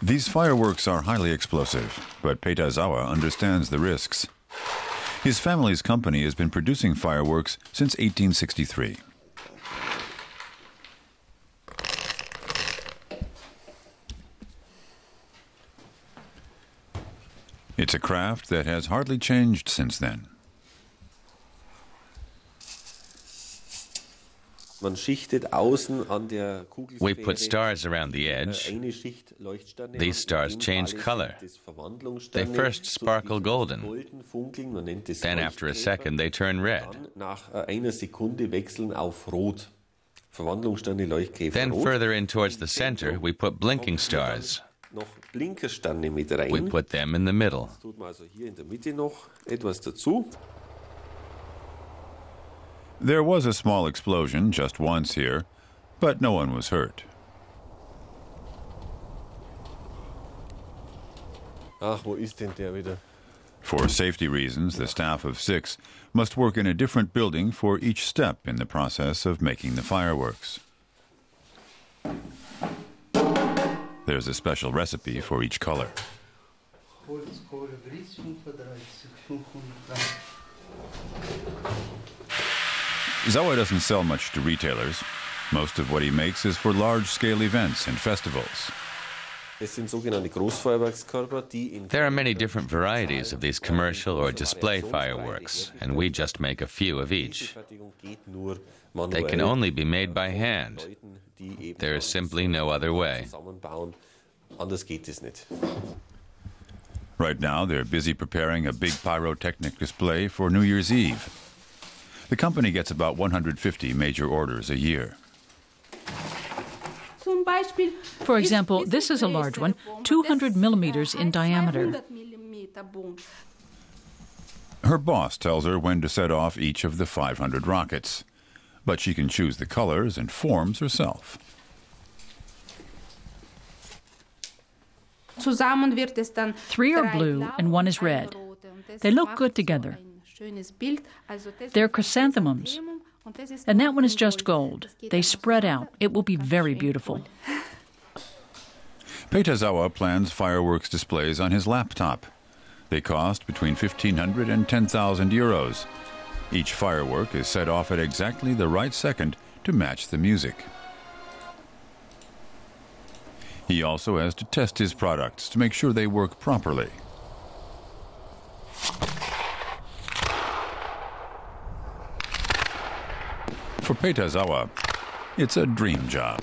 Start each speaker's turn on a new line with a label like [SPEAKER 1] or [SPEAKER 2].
[SPEAKER 1] These fireworks are highly explosive, but Peter Sauer understands the risks. His family's company has been producing fireworks since 1863. It's a craft that has hardly changed since then.
[SPEAKER 2] We put stars around the edge. These stars change color. They first sparkle golden. Then after a second they turn red. Then further in towards the center we put blinking stars. We put them in the middle.
[SPEAKER 1] There was a small explosion just once here, but no one was hurt. For safety reasons, the staff of 6 must work in a different building for each step in the process of making the fireworks. There's a special recipe for each color. Sauer doesn't sell much to retailers. Most of what he makes is for large-scale events and festivals.
[SPEAKER 2] There are many different varieties of these commercial or display fireworks, and we just make a few of each. They can only be made by hand. There is simply no other way.
[SPEAKER 1] Right now, they're busy preparing a big pyrotechnic display for New Year's Eve. The company gets about 150 major orders a year.
[SPEAKER 3] For example, this is a large one, 200 millimeters in diameter.
[SPEAKER 1] Her boss tells her when to set off each of the 500 rockets, but she can choose the colors and forms herself.
[SPEAKER 3] 3 are blue and 1 is red. They look good together. They're chrysanthemums. And that one is just gold. They spread out. It will be very beautiful.
[SPEAKER 1] Peter Sauer plans fireworks displays on his laptop. They cost between 1,500 and 10,000 euros. Each firework is set off at exactly the right second to match the music. He also has to test his products to make sure they work properly. For Peter Sauer, it's a dream job.